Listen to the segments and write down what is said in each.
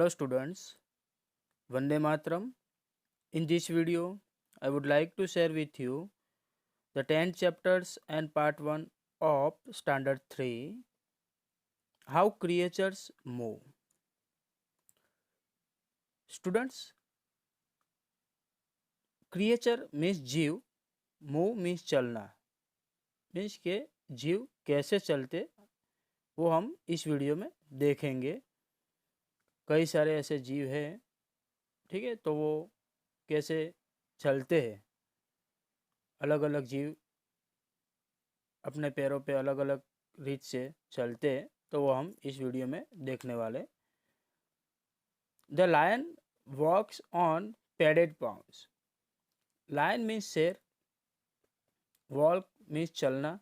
Hello students, Vande Mataram. In this video, I would like to share with you the 10 chapters and part 1 of Standard 3, How Creatures Move. Students, creature means जीव, move means चलना, means के जीव कैसे चलते वो हम इस video में देखेंगे। कई सारे ऐसे जीव हैं, ठीक है, तो वो कैसे चलते हैं। अलग अलग जीव अपने पैरों पे अलग अलग रीत से चलते हैं, तो वो हम इस वीडियो में देखने वाले। The lion walks on padded pounds. Lion means शेर, वॉक मीन्स चलना,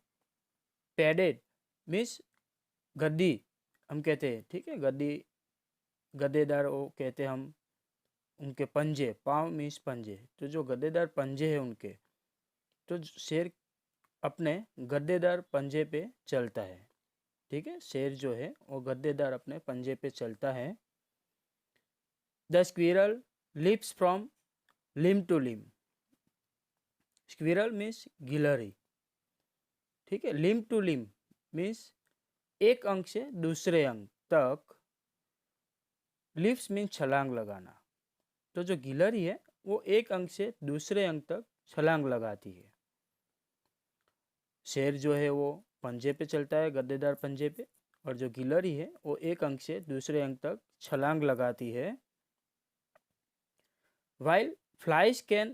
पैडेड मीन्स गद्दी हम कहते हैं, ठीक है, गद्दी गद्देदार वो कहते हैं हम। उनके पंजे, पाँव मीन्स पंजे, तो जो गद्देदार पंजे हैं उनके, तो शेर अपने गद्देदार पंजे पे चलता है, ठीक है। शेर जो है वो गद्देदार अपने पंजे पे चलता है। The squirrel leaps from limb to limb. Squirrel means गिलहरी, ठीक है। लिम्ब टू लिम्ब मीन्स एक अंग से दूसरे अंग तक। लिप्स मीन्स छलांग लगाना, तो जो गिलहरी है वो एक अंग से दूसरे अंग तक छलांग लगाती है। शेर जो है वो पंजे पे चलता है, गद्देदार पंजे पे, और जो गिलहरी है वो एक अंग से दूसरे अंग तक छलांग लगाती है। While flies can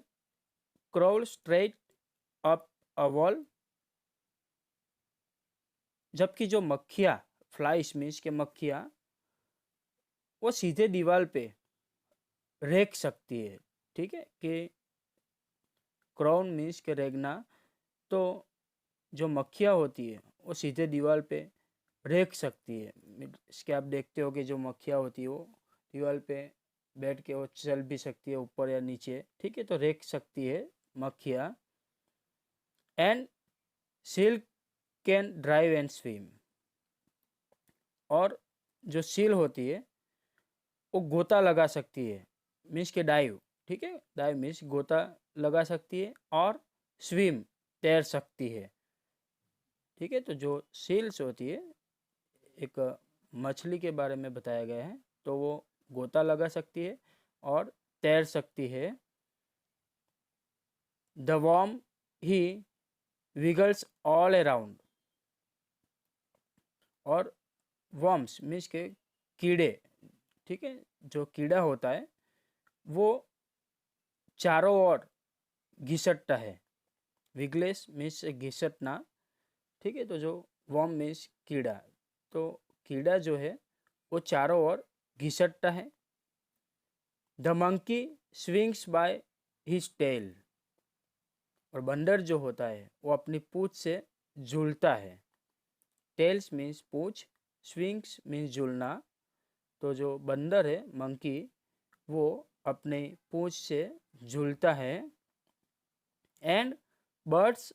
crawl straight up a wall, जबकि जो मक्खियाँ, फ्लाइज मीन्स के मक्खियाँ, वो सीधे दीवार पे रेंग सकती है, ठीक है। कि क्राउन मीन्स के रेंगना, तो जो मक्खियाँ होती है वो सीधे दीवार पे रेंग सकती है। इसके आप देखते हो कि जो मक्खियाँ होती है वो दीवार पे बैठ के वो चल भी सकती है ऊपर या नीचे, ठीक है, तो रेंग सकती है मक्खियाँ। And seal can drive and swim, और जो सील होती है वो गोता लगा सकती है, मीन्स के डाइव, ठीक है। डाइव मीन्स गोता लगा सकती है, और स्विम तैर सकती है, ठीक है। तो जो सील्स होती है, एक मछली के बारे में बताया गया है, तो वो गोता लगा सकती है और तैर सकती है। The worm he विगल्स all around, और वर्म्स मीन्स के कीड़े, ठीक है, जो कीड़ा होता है वो चारों ओर घिसटता है। विगलेस मीन्स घिसटना, ठीक है, तो जो वर्म मीन्स कीड़ा, तो कीड़ा जो है वो चारों ओर घिसटता है। The monkey swings by his tail, और बंदर जो होता है वो अपनी पूंछ से झूलता है। टेल्स मीन्स पूंछ, स्विंग्स मीन्स झूलना, तो जो बंदर है मंकी वो अपने पूंछ से झूलता है। एंड बर्ड्स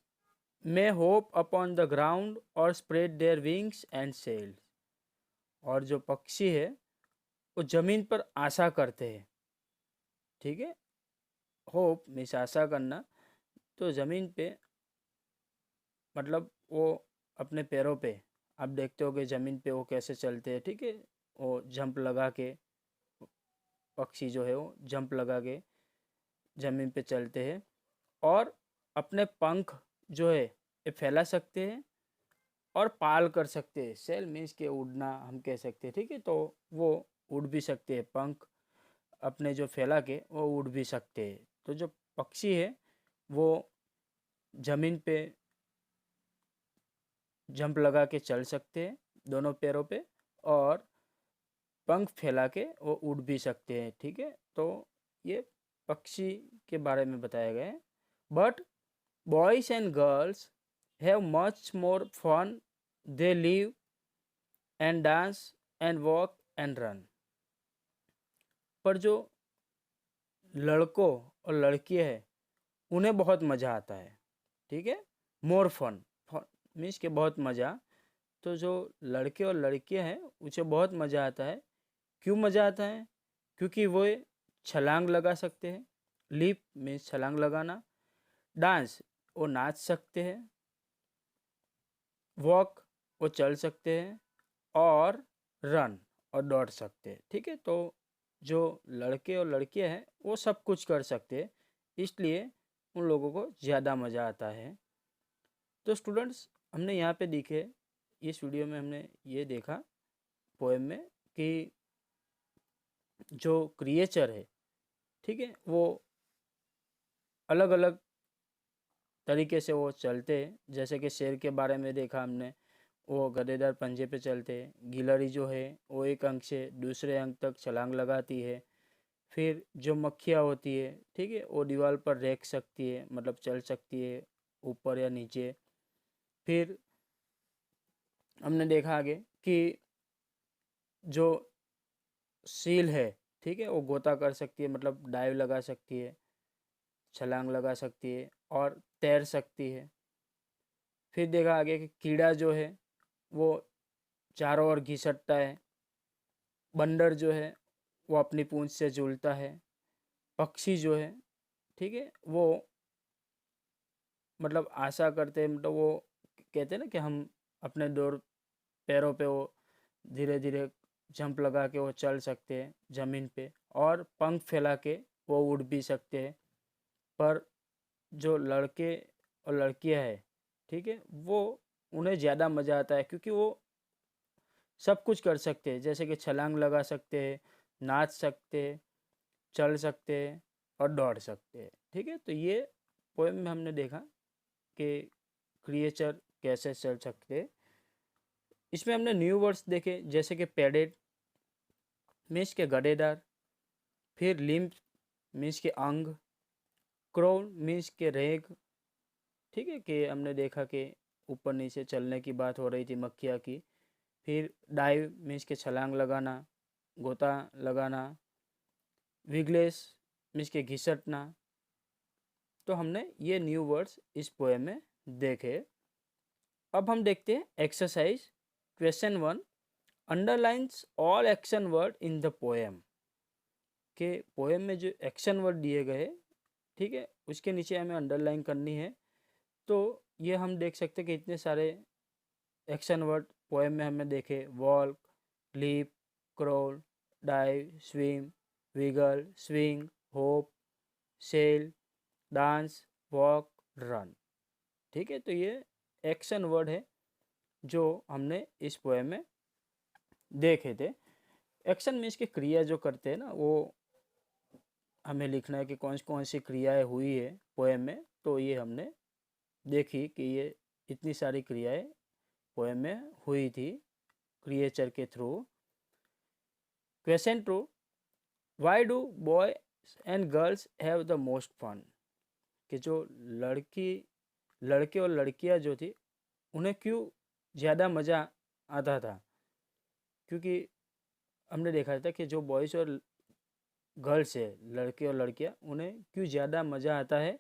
में होप अपॉन द ग्राउंड और spread their wings and sails, और जो पक्षी है वो जमीन पर आशा करते हैं, ठीक है। होप मीन्स आशा करना, तो जमीन पे मतलब वो अपने पैरों पे, आप देखते हो कि जमीन पे वो कैसे चलते हैं, ठीक है। वो जंप लगा के, पक्षी जो है वो जंप लगा के जमीन पे चलते हैं, और अपने पंख जो है ये फैला सकते हैं और पाल कर सकते हैं। सेल मीन्स के उड़ना हम कह सकते हैं, ठीक है, तो वो उड़ भी सकते हैं, पंख अपने जो फैला के वो उड़ भी सकते हैं। तो जो पक्षी है वो जमीन पे जंप लगा के चल सकते हैं दोनों पैरों पे, और पंख फैला के वो उड़ भी सकते हैं, ठीक है। तो ये पक्षी के बारे में बताया गया है। But boys and girls have much more fun, they live and dance and walk and run. पर जो लड़कों और लड़कियां हैं उन्हें बहुत मज़ा आता है, ठीक है। मोर फन, फन मीन्स के बहुत मज़ा, तो जो लड़के और लड़कियां हैं उसे बहुत मज़ा आता है। क्यों मज़ा आता है? क्योंकि वो छलांग लगा सकते हैं। लीप मीन्स छलांग लगाना। डांस वो नाच सकते हैं। वॉक वो चल सकते हैं। और रन और दौड़ सकते हैं। ठीक है, तो जो लड़के और लड़कियां हैं वो सब कुछ कर सकते हैं, इसलिए उन लोगों को ज़्यादा मज़ा आता है। तो स्टूडेंट्स, हमने यहाँ पे देखे, इस वीडियो में हमने ये देखा पोएम में कि जो क्रिएचर है, ठीक है, वो अलग अलग तरीके से वो चलते हैं। जैसे कि शेर के बारे में देखा हमने, वो गदेदार पंजे पे चलते हैं। गिलहरी जो है वो एक अंक से दूसरे अंक तक छलांग लगाती है। फिर जो मक्खियाँ होती है, ठीक है, वो दीवार पर रेंग सकती है, मतलब चल सकती है ऊपर या नीचे। फिर हमने देखा आगे कि जो सील है, ठीक है, वो गोता कर सकती है, मतलब डाइव लगा सकती है, छलांग लगा सकती है और तैर सकती है। फिर देखा आगे कि कीड़ा जो है वो चारों ओर घिसटता है। बंदर जो है वो अपनी पूंछ से झूलता है। पक्षी जो है, ठीक है, वो मतलब आशा करते हैं, मतलब वो कहते हैं ना कि हम अपने दो पैरों पे वो धीरे धीरे जंप लगा के वो चल सकते हैं ज़मीन पे, और पंख फैला के वो उड़ भी सकते हैं। पर जो लड़के और लड़कियां हैं, ठीक है, वो उन्हें ज़्यादा मज़ा आता है क्योंकि वो सब कुछ कर सकते हैं। जैसे कि छलांग लगा सकते हैं, नाच सकते हैं, चल सकते हैं और दौड़ सकते हैं। ठीक है, तो ये पोएम में हमने देखा कि क्रिएचर कैसे चल सकते हैं। इसमें हमने न्यू वर्ड्स देखे, जैसे कि पैडेड मीन्स के गडेदार। फिर लिम्ब मीन्स के अंग। क्रोल मीन्स के रेग। ठीक है, कि हमने देखा कि ऊपर नीचे चलने की बात हो रही थी मक्खिया की। फिर डाइव मीन्स के छलांग लगाना, गोता लगाना। विगलेस मीन्स के घिसटना। तो हमने ये न्यू वर्ड्स इस पोएम में देखे। अब हम देखते हैं exercise question 1। Underlines all action word in the poem. के पोएम में जो एक्शन वर्ड दिए गए, ठीक है, उसके नीचे हमें अंडरलाइन करनी है। तो ये हम देख सकते हैं कि इतने सारे एक्शन वर्ड पोएम में हमें देखे। Walk, leap, crawl, dive, swim, wiggle, swing, hop, sail, dance, walk, run. ठीक है, तो ये एक्शन वर्ड है जो हमने इस पोएम में देखे थे। एक्शन मीन्स की क्रिया जो करते हैं ना, वो हमें लिखना है कि कौन कौन सी क्रियाएं हुई है पोएम में। तो ये हमने देखी कि ये इतनी सारी क्रियाएं पोएम में हुई थी क्रिएचर के through. Question 2। Why do boy and girls have the most fun. कि जो लड़के और लड़कियां जो थी, उन्हें क्यों ज़्यादा मज़ा आता था। क्योंकि हमने देखा था कि जो बॉयज़ और गर्ल्स है, लड़के और लड़कियां, उन्हें क्यों ज़्यादा मज़ा आता है।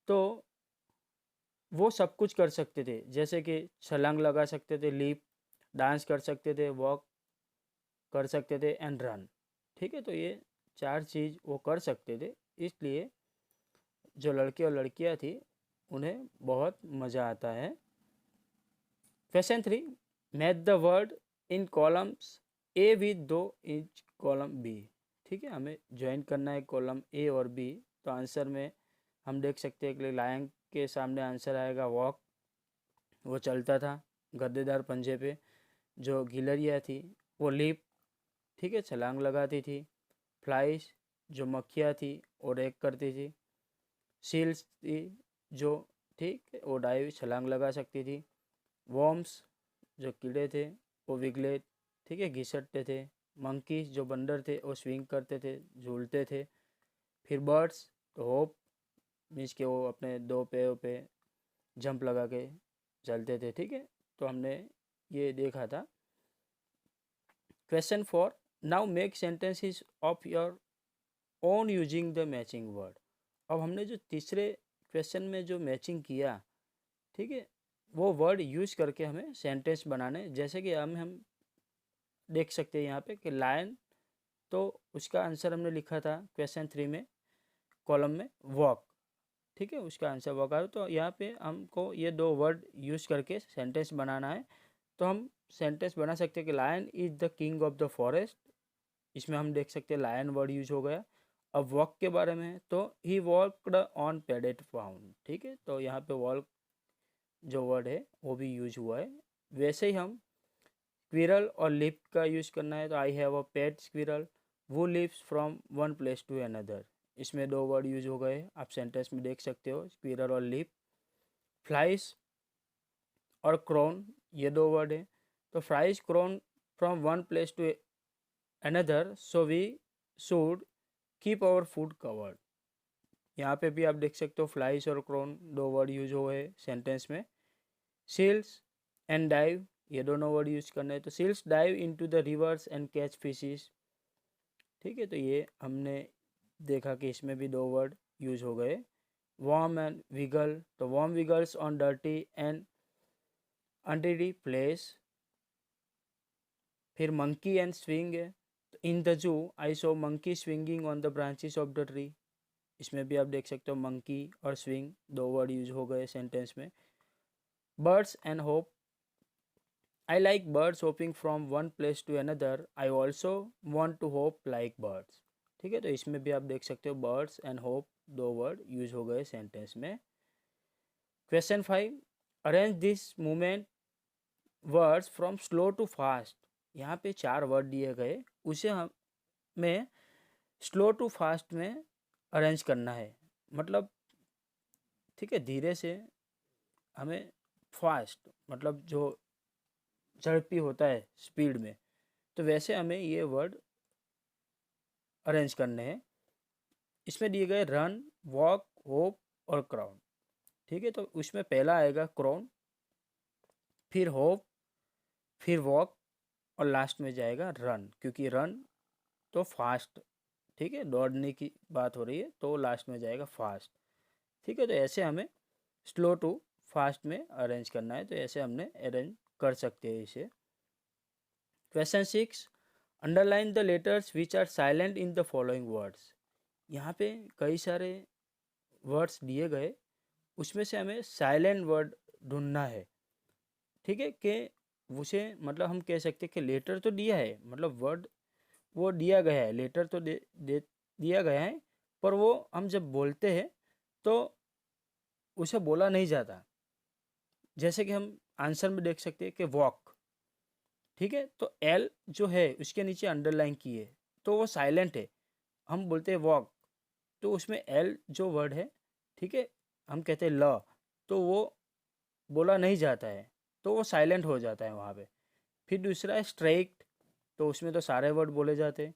तो वो सब कुछ कर सकते थे, जैसे कि छलांग लगा सकते थे, लीप, डांस कर सकते थे, वॉक कर सकते थे एंड रन। ठीक है, तो ये चार चीज़ वो कर सकते थे, इसलिए जो लड़के और लड़कियां थी उन्हें बहुत मज़ा आता है। Question 3। Match the word in columns A with दो इंच कॉलम बी। ठीक है, हमें ज्वाइन करना है कॉलम ए और बी। तो आंसर में हम देख सकते हैं कि लायन के सामने आंसर आएगा वॉक, वो चलता था गद्देदार पंजे पे। जो गिलहरियाँ थी वो लीप, ठीक है, छलांग लगाती थी। फ्लाइज जो मक्खियाँ थी वो रेक करती थी। सील्स थी जो, ठीक है, वो डाइव छलांग लगा सकती थी। वॉर्म्स जो कीड़े थे वो विगले, ठीक है, घिसटते थे। मंकीज जो बंदर थे वो स्विंग करते थे, झूलते थे। फिर बर्ड्स तो होप मीन्स के वो अपने दो पैरों पे जंप लगा के चलते थे। ठीक है, तो हमने ये देखा था। Question 4। Now make sentences of your own using the matching word. अब हमने जो तीसरे क्वेश्चन में जो मैचिंग किया, ठीक है, वो वर्ड यूज करके हमें सेंटेंस बनाने। जैसे कि हम देख सकते हैं यहाँ पे कि लायन तो उसका आंसर हमने लिखा था क्वेश्चन 3 में कॉलम में वॉक, ठीक है, उसका आंसर वॉक आया। तो यहाँ पे हमको ये 2 वर्ड यूज़ करके सेंटेंस बनाना है। तो हम सेंटेंस बना सकते हैं कि lion is the king of the forest, इसमें हम देख सकते हैं लायन वर्ड यूज हो गया। अब वॉक के बारे में तो he walked on padded ground, ठीक है, तो यहाँ पे वॉक जो वर्ड है वो भी यूज हुआ है। वैसे ही हम स्क्विरल और लिप का यूज करना है, तो I have a pet squirrel वो lives from one place to another, इसमें 2 वर्ड यूज हो गए, आप सेंटेंस में देख सकते हो, स्क्विरल और लिप। फ्लाइज और क्रोन ये 2 वर्ड है, तो flies crawl from one place to another so we should keep our food covered, यहाँ पे भी आप देख सकते हो फ्लाइज और क्रोन 2 वर्ड यूज हुए सेंटेंस में। सील्स एंड डाइव ये दोनों वर्ड यूज करने हैं, तो seals dive into the rivers and catch fishes, ठीक है, तो ये हमने देखा कि इसमें भी 2 वर्ड यूज हो गए। वॉर्म एंड विगल, तो worm wiggles on dirty and untidy place. फिर मंकी एंड स्विंग है, तो in the zoo I saw monkey swinging on the branches of the tree, इसमें भी आप देख सकते हो मंकी और स्विंग 2 वर्ड यूज हो गए सेंटेंस में। Birds and hop, I like birds hopping from one place to another, I also want to hop like birds, ठीक है, तो इसमें भी आप देख सकते हो birds and hop 2 word use हो गए सेंटेंस में। Question 5, arrange this movement words from slow to fast, यहाँ पे 4 वर्ड दिए गए, उसे हमें स्लो टू फास्ट में अरेंज करना है, मतलब ठीक है, धीरे से हमें फास्ट मतलब जो झड़पी होता है स्पीड में, तो वैसे हमें ये वर्ड अरेंज करने हैं। इसमें दिए गए रन, वॉक, होप और क्राउन, ठीक है, तो उसमें पहला आएगा क्राउन, फिर होप, फिर वॉक और लास्ट में जाएगा रन, क्योंकि रन तो फास्ट, ठीक है, दौड़ने की बात हो रही है, तो लास्ट में जाएगा फास्ट, ठीक है, तो ऐसे हमें स्लो टू फास्ट में अरेंज करना है, तो ऐसे हमने अरेंज कर सकते हैं इसे। Question 6, underline the letters which are silent in the following words, यहाँ पे कई सारे वर्ड्स दिए गए, उसमें से हमें साइलेंट वर्ड ढूंढना है, ठीक है, कि उसे मतलब हम कह सकते हैं कि लेटर तो दिया है, मतलब वर्ड वो दिया गया है, लेटर तो दिया गया है, पर वो हम जब बोलते हैं तो उसे बोला नहीं जाता, जैसे कि हम आंसर में देख सकते हैं कि वॉक, ठीक है, तो एल जो है उसके नीचे अंडरलाइन की है, तो वो साइलेंट है, हम बोलते हैं वॉक, तो उसमें एल जो वर्ड है, ठीक है, हम कहते हैं ल, तो वो बोला नहीं जाता है, तो वो साइलेंट हो जाता है वहाँ पे। फिर दूसरा है स्ट्राइक्ट, तो उसमें तो सारे वर्ड बोले जाते हैं।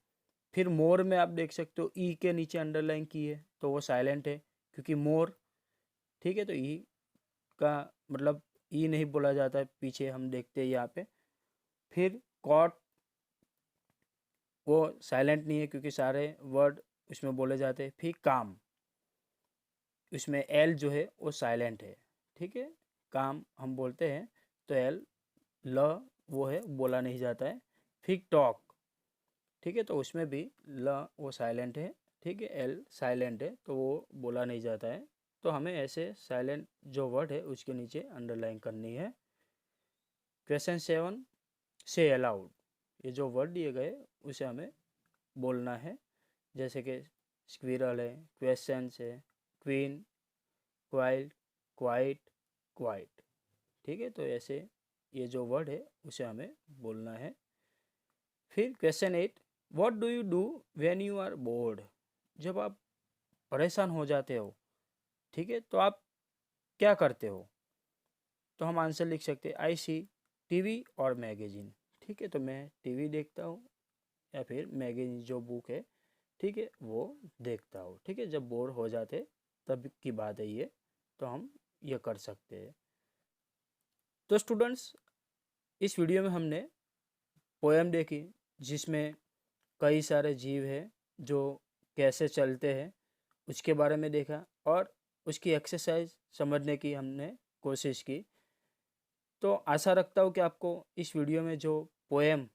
फिर मोर में आप देख सकते हो ई के नीचे अंडरलाइन की है, तो वो साइलेंट है क्योंकि मोर, ठीक है, तो ई का मतलब ई नहीं बोला जाता है, पीछे हम देखते हैं यहाँ पे। फिर कॉट, वो साइलेंट नहीं है क्योंकि सारे वर्ड उसमें बोले जाते हैं। फिर काम, उसमें एल जो है वो साइलेंट है, ठीक है, काम हम बोलते हैं तो एल ल वो है बोला नहीं जाता है। फिर टॉक, ठीक है, तो उसमें भी ल वो साइलेंट है, ठीक है, एल साइलेंट है तो वो बोला नहीं जाता है, तो हमें ऐसे साइलेंट जो वर्ड है उसके नीचे अंडरलाइन करनी है। क्वेश्चन 7, से अलाउड, ये जो वर्ड दिए गए उसे हमें बोलना है, जैसे कि स्क्विरल है, क्वेश्चन है, क्वीन, क्वाइल, क्वाइट, क्वाइट, ठीक है, तो ऐसे ये जो वर्ड है उसे हमें बोलना है। फिर question 8, what do you do when you are bored, जब आप परेशान हो जाते हो, ठीक है, तो आप क्या करते हो, तो हम आंसर लिख सकते हैं आई सी टीवी और मैगजीन, ठीक है, तो मैं टीवी देखता हूँ या फिर मैगजीन जो बुक है, ठीक है, वो देखता हूँ, ठीक है, जब बोर हो जाते तब की बात है ये, तो हम ये कर सकते हैं। तो स्टूडेंट्स, इस वीडियो में हमने पोएम देखी जिसमें कई सारे जीव हैं जो कैसे चलते हैं उसके बारे में देखा, और उसकी एक्सरसाइज समझने की हमने कोशिश की। तो आशा रखता हूँ कि आपको इस वीडियो में जो पोएम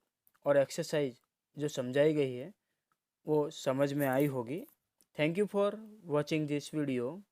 और एक्सरसाइज जो समझाई गई है वो समझ में आई होगी। Thank you for watching this video.